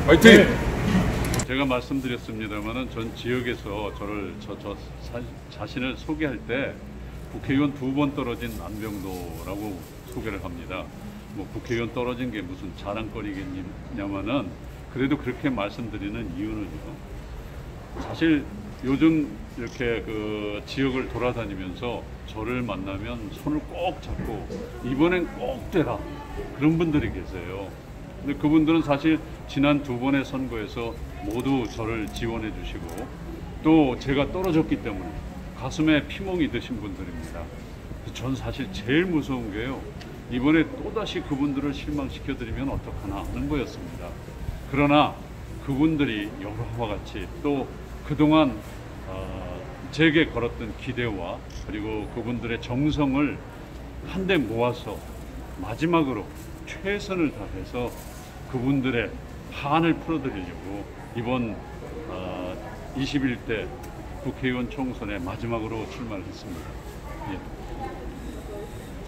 화이팅! 네. 제가 말씀드렸습니다만은 전 지역에서 자신을 소개할 때 국회의원 2번 떨어진 안병도라고 소개를 합니다. 뭐 국회의원 떨어진 게 무슨 자랑거리겠냐마는 그래도 그렇게 말씀드리는 이유는요. 사실 요즘 이렇게 그 지역을 돌아다니면서 저를 만나면 손을 꼭 잡고 이번엔 꼭 되라 그런 분들이 계세요. 근데 그분들은 사실 지난 2번의 선거에서 모두 저를 지원해 주시고 또 제가 떨어졌기 때문에 가슴에 피멍이 드신 분들입니다. 전 사실 제일 무서운 게요. 이번에 또다시 그분들을 실망시켜 드리면 어떡하나 하는 거였습니다. 그러나 그분들이 여러와 같이 또 그동안 제게 걸었던 기대와 그리고 그분들의 정성을 한데 모아서 마지막으로 최선을 다해서 그분들의 한을 풀어드리려고 이번 21대 국회의원 총선에 마지막으로 출마를 했습니다. 예.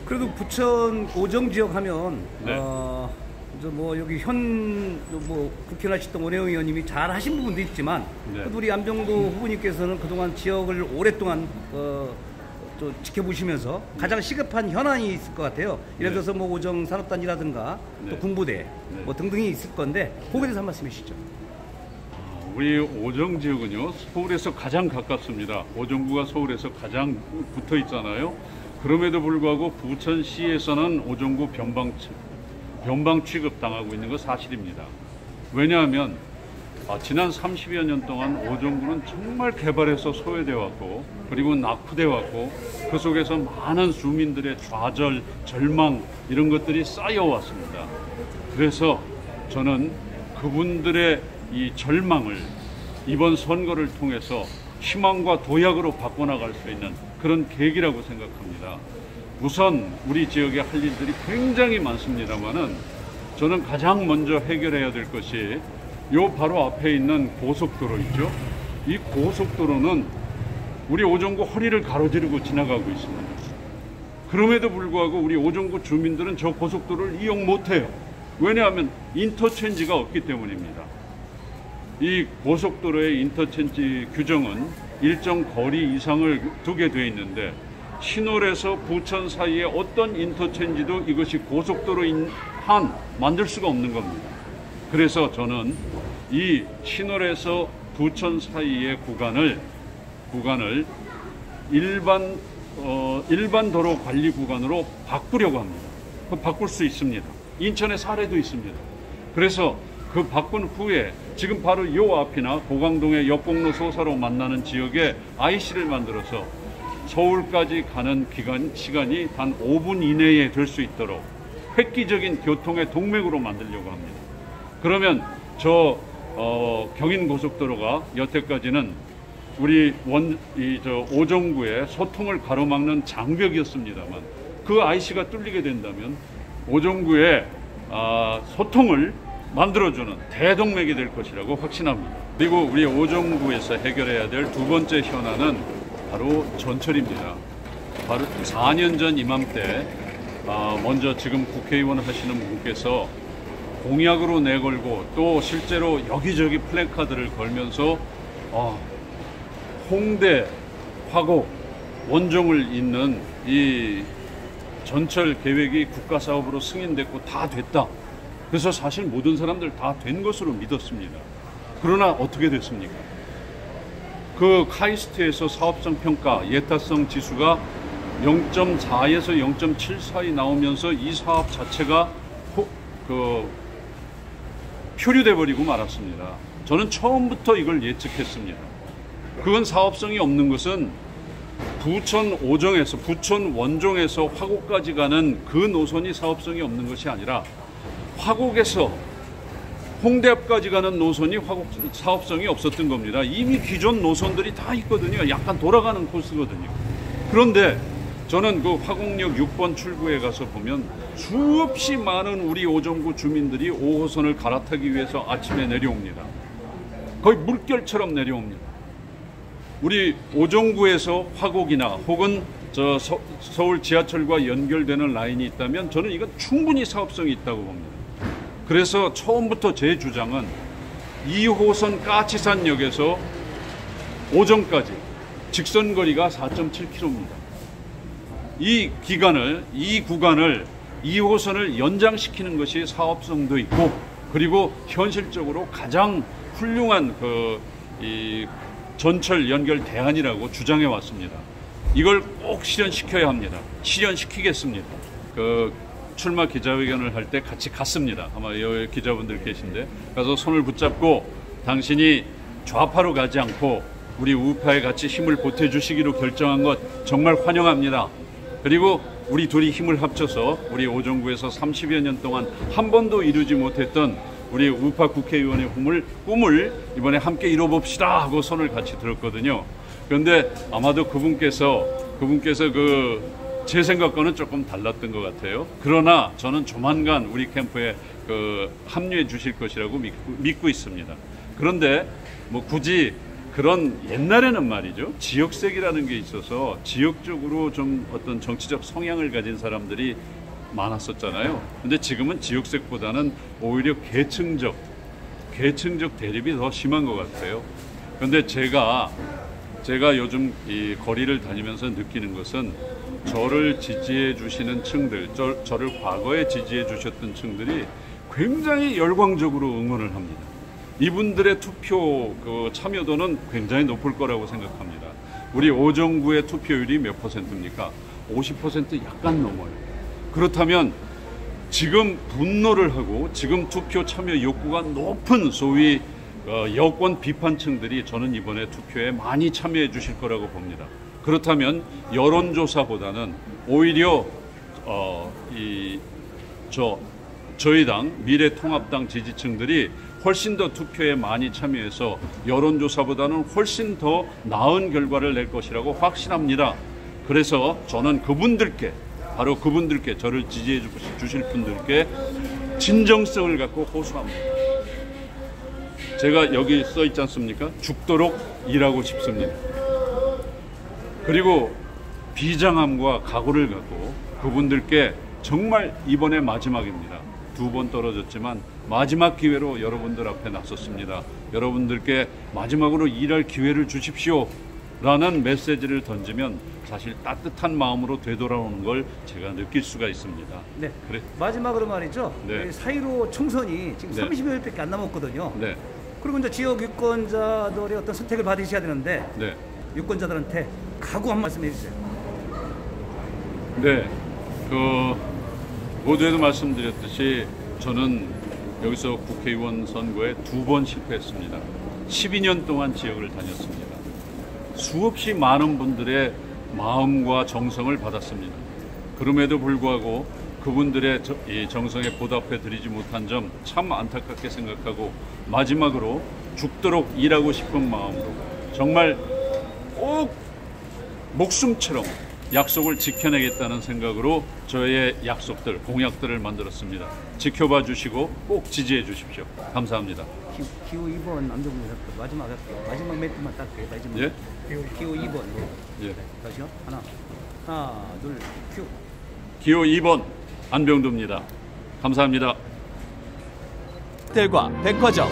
그래도 부천 오정 지역 하면 네. 뭐 여기 뭐 국회의원 하셨던 원혜영 의원님이 잘 하신 부분도 있지만 네. 또 우리 안병도 후보님께서는 그동안 지역을 오랫동안 또 지켜보시면서 가장 시급한 현안이 있을 것 같아요. 예를 들어서 뭐 오정 산업단지라든가 또 군부대 뭐 등등이 있을 건데 거기에 대해서 한 말씀 해주시죠. 우리 오정 지역은요, 서울에서 가장 가깝습니다. 오정구가 서울에서 가장 붙어 있잖아요. 그럼에도 불구하고 부천시에서는 오정구 변방 취급당하고 있는 거 사실입니다. 왜냐하면 지난 30여 년 동안 오정구는 정말 개발해서 소외돼 왔고 그리고 낙후돼 왔고 그 속에서 많은 주민들의 좌절, 절망 이런 것들이 쌓여왔습니다. 그래서 저는 그분들의 이 절망을 이번 선거를 통해서 희망과 도약으로 바꿔나갈 수 있는 그런 계기라고 생각합니다. 우선 우리 지역에 할 일들이 굉장히 많습니다만은 저는 가장 먼저 해결해야 될 것이 요 바로 앞에 있는 고속도로 있죠. 이 고속도로는 우리 오정구 허리를 가로지르고 지나가고 있습니다. 그럼에도 불구하고 우리 오정구 주민들은 저 고속도로를 이용 못해요. 왜냐하면 인터체인지가 없기 때문입니다. 이 고속도로의 인터체인지 규정은 일정 거리 이상을 두게 되어 있는데 신월에서 부천 사이에 어떤 인터체인지도 이것이 고속도로인 한 만들 수가 없는 겁니다. 그래서 저는 이 신월에서 부천 사이의 구간을 일반 도로 관리 구간으로 바꾸려고 합니다. 바꿀 수 있습니다. 인천의 사례도 있습니다. 그래서 그 바꾼 후에 지금 바로 요 앞이나 고강동의 역곡로 소사로 만나는 지역에 IC를 만들어서 서울까지 가는 시간이 단 5분 이내에 될 수 있도록 획기적인 교통의 동맥으로 만들려고 합니다. 그러면 경인고속도로가 여태까지는 우리 오정구의 소통을 가로막는 장벽이었습니다만 그 IC가 뚫리게 된다면 오정구의 소통을 만들어주는 대동맥이 될 것이라고 확신합니다. 그리고 우리 오정구에서 해결해야 될 두 번째 현안은 바로 전철입니다. 바로 4년 전 이맘때 먼저 지금 국회의원 하시는 분께서 공약으로 내걸고 또 실제로 여기저기 플래카드를 걸면서 홍대, 화곡, 원종을 잇는 이 전철 계획이 국가사업으로 승인됐고 다 됐다. 그래서 사실 모든 사람들 다 된 것으로 믿었습니다. 그러나 어떻게 됐습니까? 그 카이스트에서 사업성 평가 예타성 지수가 0.4에서 0.7 사이 나오면서 이 사업 자체가 표류돼 버리고 말았습니다. 저는 처음부터 이걸 예측했습니다. 그건 사업성이 없는 것은 부천 원종에서 화곡까지 가는 그 노선이 사업성이 없는 것이 아니라 화곡에서 홍대 앞까지 가는 노선이 사업성이 없었던 겁니다. 이미 기존 노선들이 다 있거든요. 약간 돌아가는 코스거든요. 그런데 저는 그 화곡역 6번 출구에 가서 보면 수없이 많은 우리 오정구 주민들이 5호선을 갈아타기 위해서 아침에 내려옵니다. 거의 물결처럼 내려옵니다. 우리 오정구에서 화곡이나 혹은 서울 지하철과 연결되는 라인이 있다면 저는 이건 충분히 사업성이 있다고 봅니다. 그래서 처음부터 제 주장은 2호선 까치산역에서 오정까지 직선 거리가 4.7km입니다. 이 구간을 2호선을 연장시키는 것이 사업성도 있고, 그리고 현실적으로 가장 훌륭한 이 전철 연결 대안이라고 주장해 왔습니다. 이걸 꼭 실현시켜야 합니다. 실현시키겠습니다. 출마 기자회견을 할 때 같이 갔습니다. 아마 여기 기자분들 계신데, 가서 손을 붙잡고 당신이 좌파로 가지 않고 우리 우파에 같이 힘을 보태주시기로 결정한 것 정말 환영합니다. 그리고 우리 둘이 힘을 합쳐서 우리 오정구에서 30여 년 동안 한 번도 이루지 못했던 우리 우파 국회의원의 꿈을 이번에 함께 이뤄봅시다 하고 손을 같이 들었거든요. 그런데 아마도 그분께서 제 생각과는 조금 달랐던 것 같아요. 그러나 저는 조만간 우리 캠프에 합류해 주실 것이라고 믿고 있습니다. 그런데 뭐 굳이 그런 옛날에는 말이죠, 지역색이라는 게 있어서 지역적으로 좀 어떤 정치적 성향을 가진 사람들이 많았었잖아요. 근데 지금은 지역색보다는 오히려 계층적 대립이 더 심한 것 같아요. 그런데 제가 요즘 이 거리를 다니면서 느끼는 것은 저를 지지해 주시는 층들, 저를 과거에 지지해 주셨던 층들이 굉장히 열광적으로 응원을 합니다. 이분들의 투표 참여도는 굉장히 높을 거라고 생각합니다. 우리 오정구의 투표율이 몇 %입니까? 50% 약간 넘어요. 그렇다면 지금 분노를 하고 지금 투표 참여 욕구가 높은 소위 여권 비판층들이 저는 이번에 투표에 많이 참여해 주실 거라고 봅니다. 그렇다면 여론조사보다는 오히려 저희 당 미래통합당 지지층들이 훨씬 더 투표에 많이 참여해서 여론조사보다는 훨씬 더 나은 결과를 낼 것이라고 확신합니다. 그래서 저는 바로 그분들께, 저를 지지해 주실 분들께 진정성을 갖고 호소합니다. 제가 여기 써 있지 않습니까? 죽도록 일하고 싶습니다. 그리고 비장함과 각오를 갖고 그분들께 정말 이번에 마지막입니다. 2번 떨어졌지만 마지막 기회로 여러분들 앞에 나섰습니다. 여러분들께 마지막으로 일할 기회를 주십시오 라는 메시지를 던지면 사실 따뜻한 마음으로 되돌아오는 걸 제가 느낄 수가 있습니다. 네. 마지막으로 말이죠. 네. 4.15 총선이 지금 네. 30여일밖에 안 남았거든요. 네. 그리고 이제 지역 유권자들의 어떤 선택을 받으셔야 되는데, 네. 유권자들한테 각오 한 말씀 해주세요. 네. 모두에도 말씀드렸듯이 저는 여기서 국회의원 선거에 2번 실패했습니다. 12년 동안 지역을 다녔습니다. 수없이 많은 분들의 마음과 정성을 받았습니다. 그럼에도 불구하고 그분들의 이 정성에 보답해 드리지 못한 점 참 안타깝게 생각하고, 마지막으로 죽도록 일하고 싶은 마음으로 정말 꼭 목숨처럼 약속을 지켜내겠다는 생각으로 저의 공약들을 만들었습니다. 지켜봐 주시고 꼭 지지해 주십시오. 감사합니다. 기호 2번 남정부 마지막 할게요. 마지막 멘트만 딱 해요. 마지막. 예? 기호 2번. 예. 다시요. 하나, 둘, 큐. 기호 2번 안병두입니다. 감사합니다. 호텔과 백화점,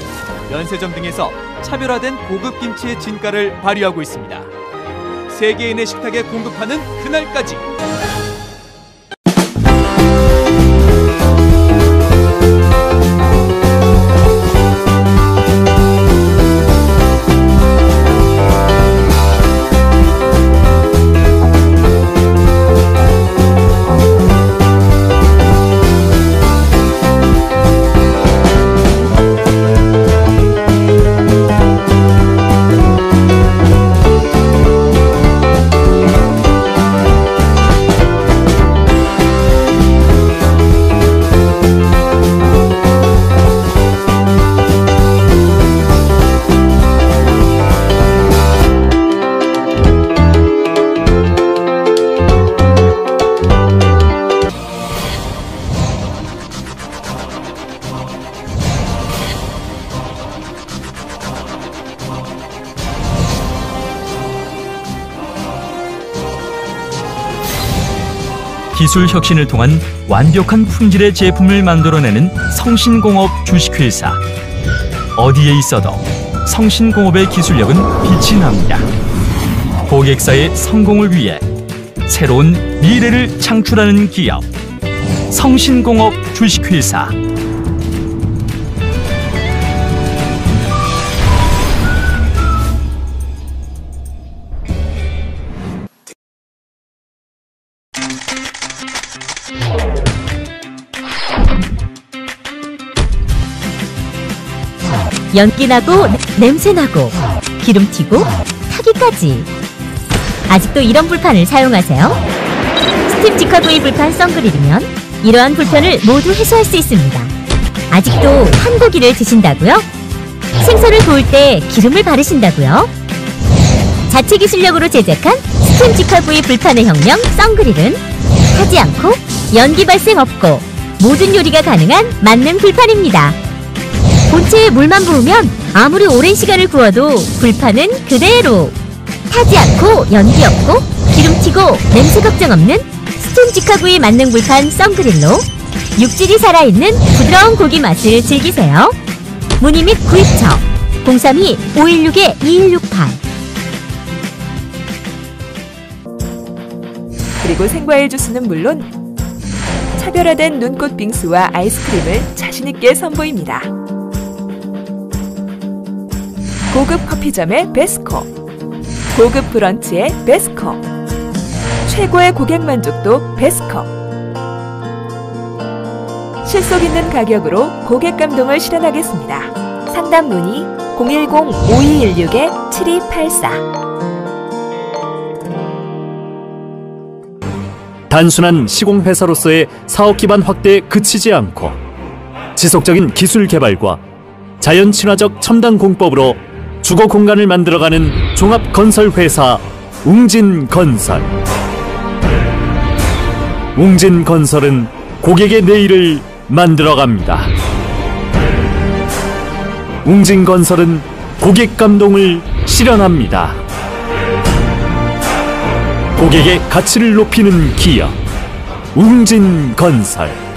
면세점 등에서 차별화된 고급 김치의 진가를 발휘하고 있습니다. 세계인의 식탁에 공급하는 그날까지. 기술 혁신을 통한 완벽한 품질의 제품을 만들어내는 성신공업 주식회사. 어디에 있어도 성신공업의 기술력은 빛이 납니다. 고객사의 성공을 위해 새로운 미래를 창출하는 기업 성신공업 주식회사. 연기나고 냄새나고 기름튀고 타기까지. 아직도 이런 불판을 사용하세요? 스팀 직화구이 불판 썬그릴이면 이러한 불편을 모두 해소할 수 있습니다. 아직도 한 고기를 드신다고요? 생선을 구울 때 기름을 바르신다고요? 자체 기술력으로 제작한 스팀 직화구이 불판의 혁명 썬그릴은 타지 않고 연기 발생 없고 모든 요리가 가능한 만능 불판입니다. 본체에 물만 부으면 아무리 오랜 시간을 구워도 불판은 그대로 타지 않고 연기 없고 기름튀고 냄새 걱정 없는 스팀 직화구이 만능 불판 썬그릴로 육질이 살아있는 부드러운 고기 맛을 즐기세요. 문의 및 구입처 032-516-2168. 그리고 생과일 주스는 물론 차별화된 눈꽃 빙수와 아이스크림을 자신있게 선보입니다. 고급 커피점의 베스코, 고급 브런치의 베스코, 최고의 고객 만족도 베스코. 실속 있는 가격으로 고객 감동을 실현하겠습니다. 상담 문의 010-5216-7284. 단순한 시공회사로서의 사업 기반 확대에 그치지 않고 지속적인 기술 개발과 자연 친화적 첨단 공법으로 주거 공간을 만들어가는 종합 건설 회사 웅진건설. 웅진건설은 고객의 내일을 만들어갑니다. 웅진건설은 고객 감동을 실현합니다. 고객의 가치를 높이는 기업 웅진건설.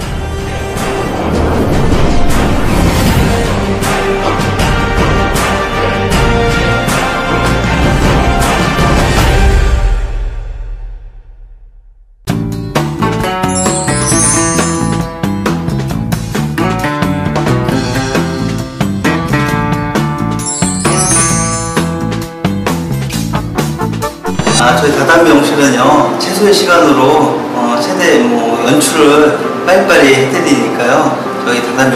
저희 다단미용실은요 최소의 시간으로 최대 연출을 빨리빨리 해드리니까요 저희 다단미